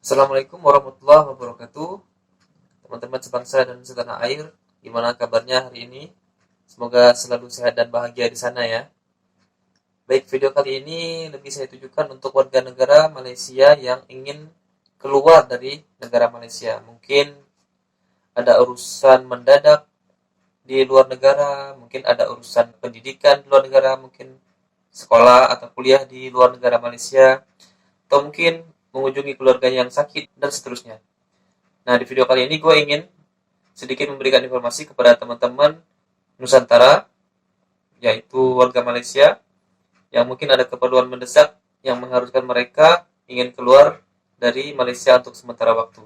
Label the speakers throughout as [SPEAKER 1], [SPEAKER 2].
[SPEAKER 1] Assalamualaikum warahmatullahi wabarakatuh. Teman-teman sebangsa dan setanah air, gimana kabarnya hari ini? Semoga selalu sehat dan bahagia di sana ya. Baik, video kali ini lebih saya tujukan untuk warga negara Malaysia yang ingin keluar dari negara Malaysia. Mungkin ada urusan mendadak di luar negara, mungkin ada urusan pendidikan di luar negara, mungkin sekolah atau kuliah di luar negara Malaysia, atau mungkin mengunjungi keluarga yang sakit, dan seterusnya. Nah, di video kali ini gue ingin sedikit memberikan informasi kepada teman-teman Nusantara, yaitu warga Malaysia, yang mungkin ada keperluan mendesak yang mengharuskan mereka ingin keluar dari Malaysia untuk sementara waktu.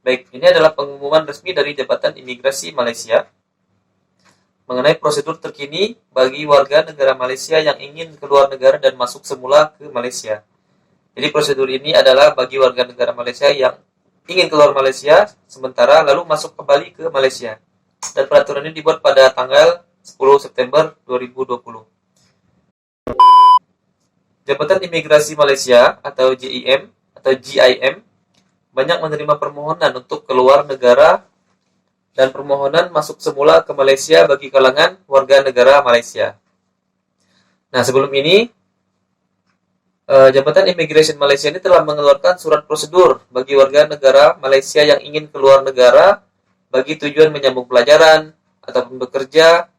[SPEAKER 1] Baik, ini adalah pengumuman resmi dari Jabatan Imigrasi Malaysia mengenai prosedur terkini bagi warga negara Malaysia yang ingin keluar negara dan masuk semula ke Malaysia. Jadi prosedur ini adalah bagi warga negara Malaysia yang ingin keluar Malaysia sementara lalu masuk kembali ke Malaysia. Dan peraturan ini dibuat pada tanggal 10 September 2020. Jabatan Imigrasi Malaysia atau JIM atau GIM banyak menerima permohonan untuk keluar negara dan permohonan masuk semula ke Malaysia bagi kalangan warga negara Malaysia. Nah, sebelum ini Jabatan Immigration Malaysia ini telah mengeluarkan surat prosedur bagi warga negara Malaysia yang ingin keluar negara bagi tujuan menyambung pelajaran ataupun bekerja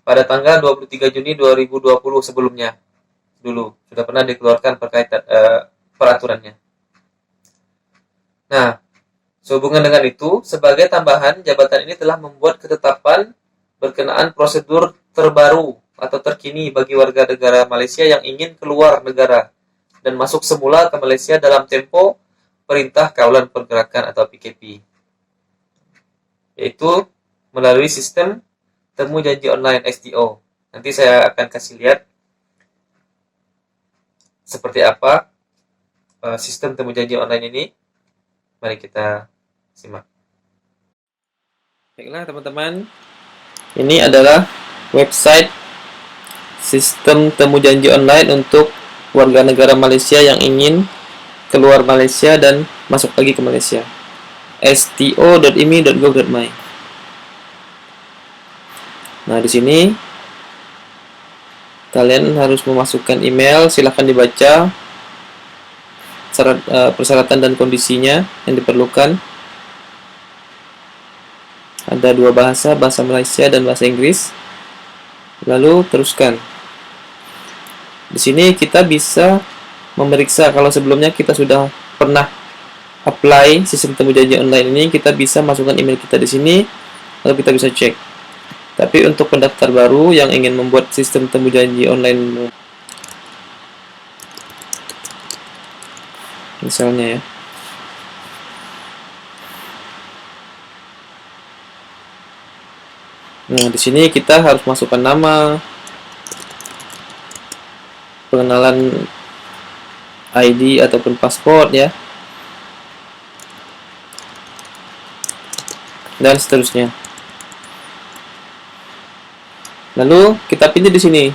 [SPEAKER 1] pada tanggal 23 Juni 2020 sebelumnya. Dulu sudah pernah dikeluarkan peraturannya. Nah, sehubungan dengan itu, sebagai tambahan, jabatan ini telah membuat ketetapan berkenaan prosedur terbaru atau terkini bagi warga negara Malaysia yang ingin keluar negara dan masuk semula ke Malaysia dalam tempo Perintah Kawalan Pergerakan atau PKP, yaitu melalui sistem temu janji online STO. Nanti saya akan kasih lihat seperti apa sistem temu janji online ini. Mari kita simak. Baiklah teman-teman, ini adalah website sistem temu janji online untuk warga negara Malaysia yang ingin keluar Malaysia dan masuk lagi ke Malaysia. sto.imi.gov.my. Nah, di sini kalian harus memasukkan email, silahkan dibaca persyaratan dan kondisinya yang diperlukan. Ada dua bahasa Malaysia dan bahasa Inggris. Lalu teruskan. Di sini kita bisa memeriksa kalau sebelumnya kita sudah pernah apply sistem temu janji online ini, kita bisa masukkan email kita di sini, lalu kita bisa cek. Tapi untuk pendaftar baru yang ingin membuat sistem temu janji online, misalnya ya, nah di sini kita harus masukkan nama, pengenalan ID ataupun paspor ya, dan seterusnya. Lalu kita pilih di sini.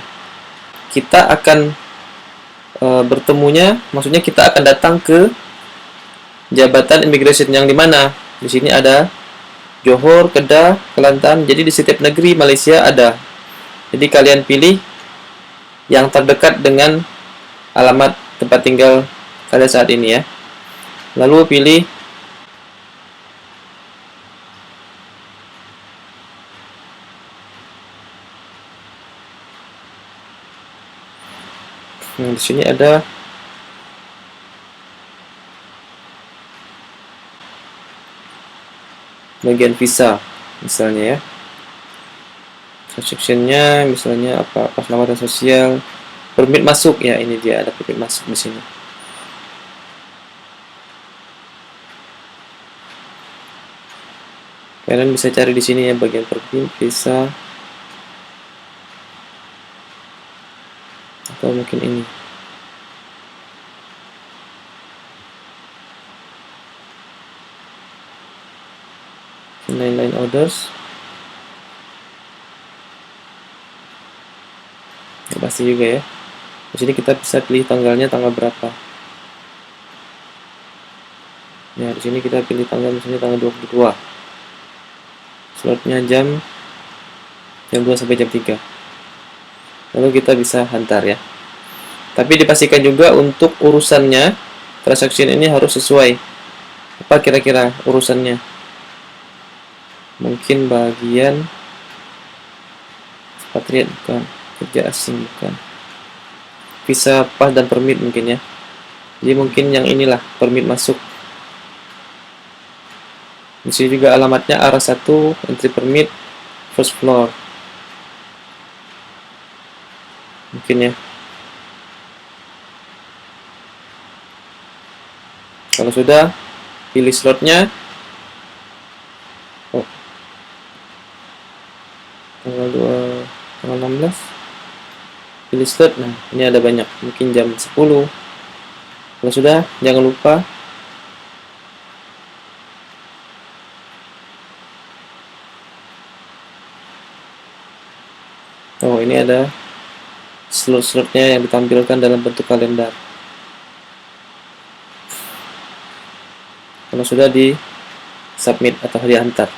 [SPEAKER 1] Kita akan bertemunya, maksudnya kita akan datang ke Jabatan Immigration yang dimana? Di sini ada Johor, Kedah, Kelantan. Jadi di setiap negeri Malaysia ada. Jadi kalian pilih yang terdekat dengan alamat tempat tinggal kalian saat ini ya. Lalu pilih di sini ada bagian visa misalnya ya. Sectionnya misalnya apa? Keselamatan sosial, permit masuk ya, ini dia ada permit masuk di sini. Kalian bisa cari di sini ya bagian permit, visa, atau mungkin ini. Line orders. Ya, pasti juga ya. Di sini kita bisa pilih tanggalnya tanggal berapa. Ya, di sini kita pilih tanggal, misalnya tanggal 22. Slotnya jam 2 sampai jam 3. Lalu kita bisa hantar ya. Tapi dipastikan juga untuk urusannya, transaksi ini harus sesuai. Apa kira-kira urusannya? Mungkin bagian expatriate bukan, kerja asing bukan. Visa, pas dan permit mungkin ya. Jadi mungkin yang inilah permit masuk. Di sini juga alamatnya arah 1, entry permit, first floor. Mungkin ya. Kalau sudah, pilih slotnya. Oh, tanggal 2, tanggal 16. Pilih slot. Nah, ini ada banyak. Mungkin jam 10. Kalau sudah, jangan lupa oh, ini ada slot-slotnya yang ditampilkan dalam bentuk kalender. Kalau sudah di submit atau diantar.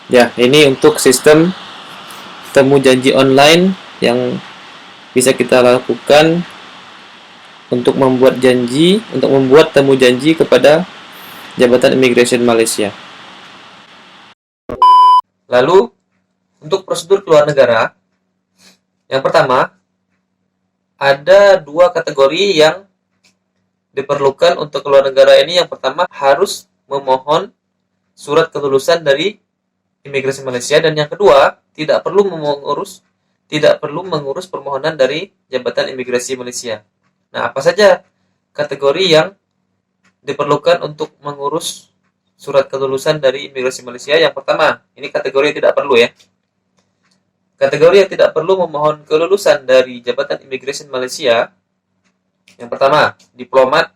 [SPEAKER 1] Ya, ini untuk sistem temu janji online yang bisa kita lakukan untuk membuat temu janji kepada Jabatan Imigrasi Malaysia. Lalu, untuk prosedur keluar negara, yang pertama, ada 2 kategori yang diperlukan untuk keluar negara ini. Yang pertama, harus memohon surat kelulusan dari Imigrasi Malaysia, dan yang kedua, tidak perlu mengurus permohonan dari Jabatan Imigrasi Malaysia. Nah, apa saja kategori yang diperlukan untuk mengurus surat kelulusan dari Imigrasi Malaysia? Yang pertama, ini kategori yang tidak perlu ya. Kategori yang tidak perlu memohon kelulusan dari Jabatan Imigrasi Malaysia. Yang pertama, diplomat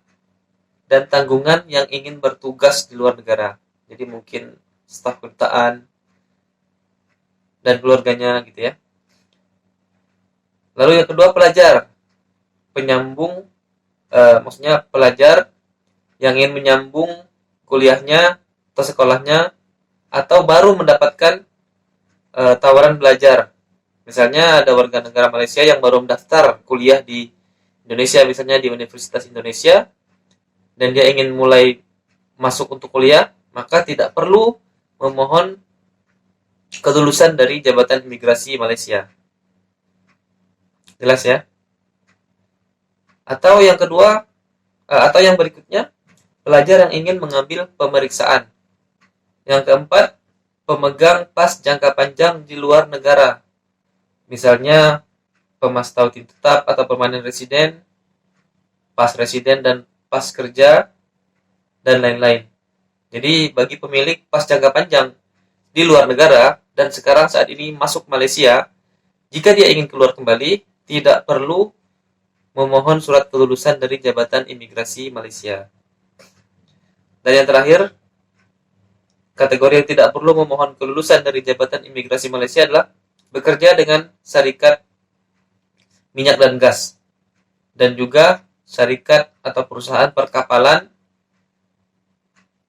[SPEAKER 1] dan tanggungan yang ingin bertugas di luar negara. Jadi mungkin staf kedutaan dan keluarganya gitu ya. Lalu yang kedua, pelajar. Penyambung, maksudnya pelajar yang ingin menyambung kuliahnya atau sekolahnya, atau baru mendapatkan tawaran belajar. Misalnya ada warga negara Malaysia yang baru mendaftar kuliah di Indonesia, misalnya di Universitas Indonesia, dan dia ingin mulai masuk untuk kuliah, maka tidak perlu memohon kelulusan dari Jabatan Imigrasi Malaysia. Jelas ya? Atau yang kedua, atau yang berikutnya, pelajar yang ingin mengambil pemeriksaan. Yang keempat, pemegang pas jangka panjang di luar negara. Misalnya pemastautin tetap atau permanen residen, pas residen dan pas kerja, dan lain-lain. Jadi bagi pemilik pas jangka panjang di luar negara dan sekarang saat ini masuk Malaysia, jika dia ingin keluar kembali, tidak perlu memohon surat kelulusan dari Jabatan Imigrasi Malaysia. Dan yang terakhir, kategori yang tidak perlu memohon kelulusan dari Jabatan Imigrasi Malaysia adalah bekerja dengan syarikat minyak dan gas, dan juga syarikat atau perusahaan perkapalan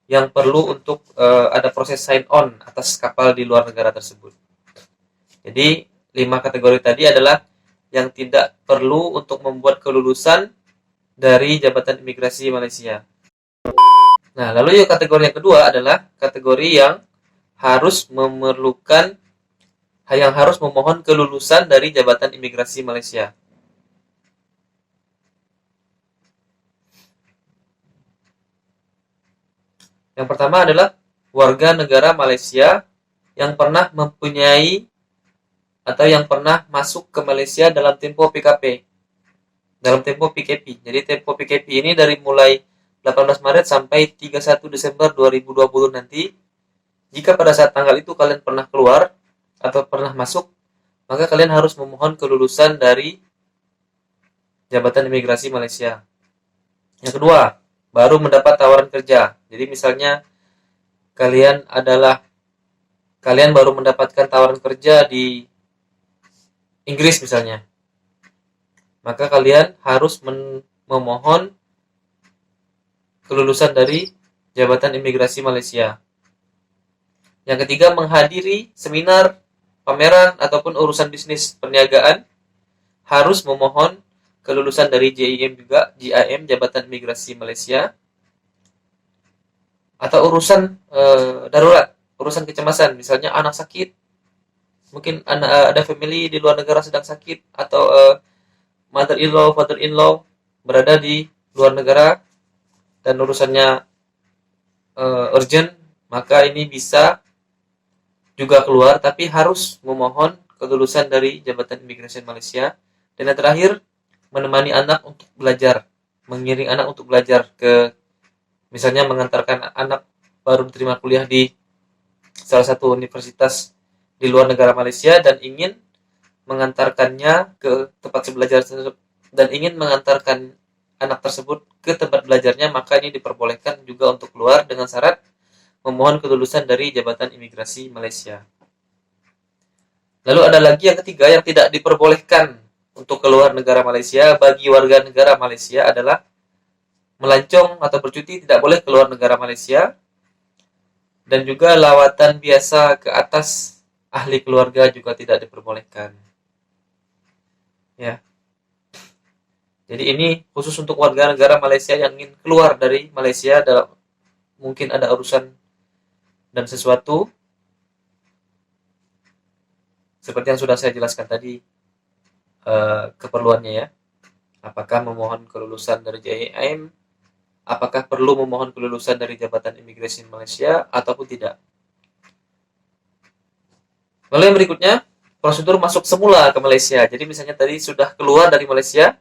[SPEAKER 1] yang perlu untuk ada proses sign on atas kapal di luar negara tersebut. Jadi 5 kategori tadi adalah yang tidak perlu untuk membuat kelulusan dari Jabatan Imigrasi Malaysia. Nah, lalu kategori yang kedua adalah kategori yang harus memohon kelulusan dari Jabatan Imigrasi Malaysia. Yang pertama adalah warga negara Malaysia yang pernah mempunyai atau yang pernah masuk ke Malaysia dalam tempo PKP. Dalam tempo PKP. Jadi tempo PKP ini dari mulai 18 Maret sampai 31 Desember 2020 nanti. Jika pada saat tanggal itu kalian pernah keluar atau pernah masuk, maka kalian harus memohon kelulusan dari Jabatan Imigrasi Malaysia. Yang kedua, baru mendapat tawaran kerja. Jadi misalnya kalian baru mendapatkan tawaran kerja di Inggris misalnya. Maka kalian harus memohon kelulusan dari Jabatan Imigrasi Malaysia. Yang ketiga, menghadiri seminar, pameran, ataupun urusan bisnis perniagaan harus memohon kelulusan dari JIM juga, JIM, Jabatan Imigrasi Malaysia. Atau urusan darurat, urusan kecemasan, misalnya anak sakit, mungkin ada family di luar negara sedang sakit, atau mother-in-law, father-in-law berada di luar negara dan urusannya urgent, maka ini bisa juga keluar, tapi harus memohon kelulusan dari Jabatan Imigrasi Malaysia. Dan yang terakhir, menemani anak untuk belajar, mengiring anak untuk belajar ke, misalnya mengantarkan anak baru diterima kuliah di salah satu universitas di luar negara Malaysia dan ingin mengantarkannya ke tempat belajar tersebut, dan ingin mengantarkan anak tersebut ke tempat belajarnya, maka ini diperbolehkan juga untuk keluar dengan syarat memohon kelulusan dari Jabatan Imigrasi Malaysia. Lalu ada lagi yang ketiga yang tidak diperbolehkan untuk keluar negara Malaysia bagi warga negara Malaysia adalah melancong atau bercuti, tidak boleh keluar negara Malaysia, dan juga lawatan biasa ke atas ahli keluarga juga tidak diperbolehkan. Ya. Jadi ini khusus untuk warga negara Malaysia yang ingin keluar dari Malaysia dalam mungkin ada urusan dan sesuatu seperti yang sudah saya jelaskan tadi, keperluannya ya. Apakah memohon kelulusan dari JIM, apakah perlu memohon kelulusan dari Jabatan Imigrasi Malaysia ataupun tidak. Lalu yang berikutnya, prosedur masuk semula ke Malaysia. Jadi misalnya tadi sudah keluar dari Malaysia,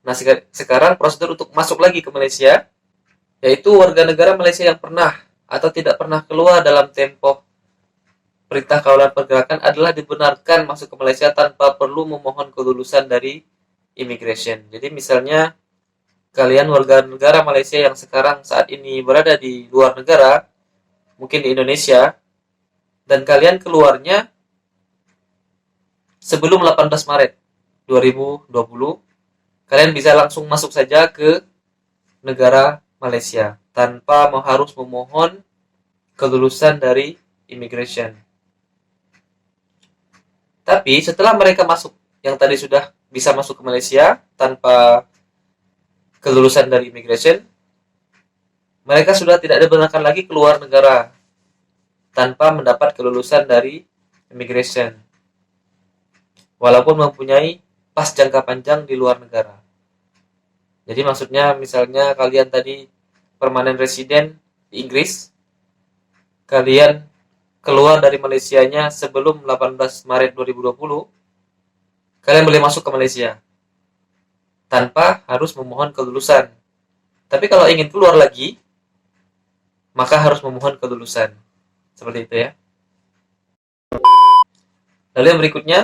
[SPEAKER 1] nah sekarang prosedur untuk masuk lagi ke Malaysia, yaitu warga negara Malaysia yang pernah atau tidak pernah keluar dalam tempo perintah kawalan pergerakan adalah dibenarkan masuk ke Malaysia tanpa perlu memohon kelulusan dari immigration. Jadi misalnya kalian warga negara Malaysia yang sekarang saat ini berada di luar negara, mungkin di Indonesia, dan kalian keluarnya sebelum 18 Maret 2020, kalian bisa langsung masuk saja ke negara Malaysia tanpa harus memohon kelulusan dari immigration. Tapi setelah mereka masuk, yang tadi sudah bisa masuk ke Malaysia tanpa kelulusan dari immigration, mereka sudah tidak dibenarkan lagi keluar negara tanpa mendapat kelulusan dari immigration, walaupun mempunyai pas jangka panjang di luar negara. Jadi maksudnya misalnya kalian tadi permanent resident di Inggris, kalian keluar dari Malaysianya sebelum 18 Maret 2020, kalian boleh masuk ke Malaysia tanpa harus memohon kelulusan. Tapi kalau ingin keluar lagi, maka harus memohon kelulusan. Seperti itu ya. Lalu yang berikutnya,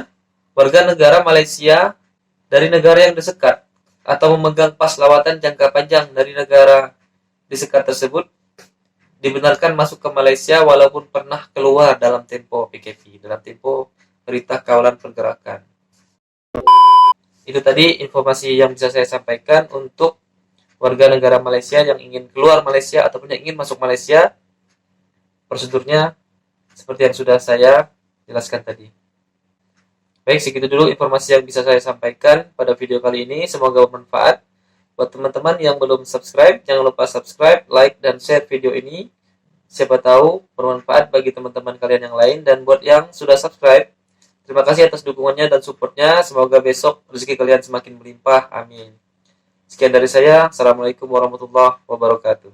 [SPEAKER 1] warga negara Malaysia dari negara yang disekat atau memegang pas lawatan jangka panjang dari negara disekat tersebut dibenarkan masuk ke Malaysia walaupun pernah keluar dalam tempo PKP, dalam tempo perintah kawalan pergerakan. Itu tadi informasi yang bisa saya sampaikan untuk warga negara Malaysia yang ingin keluar Malaysia ataupun yang ingin masuk Malaysia. Prosedurnya seperti yang sudah saya jelaskan tadi. Baik, segitu dulu informasi yang bisa saya sampaikan pada video kali ini. Semoga bermanfaat. Buat teman-teman yang belum subscribe, jangan lupa subscribe, like, dan share video ini. Siapa tahu bermanfaat bagi teman-teman kalian yang lain. Dan buat yang sudah subscribe, terima kasih atas dukungannya dan supportnya. Semoga besok rezeki kalian semakin melimpah. Amin. Sekian dari saya. Assalamualaikum warahmatullahi wabarakatuh.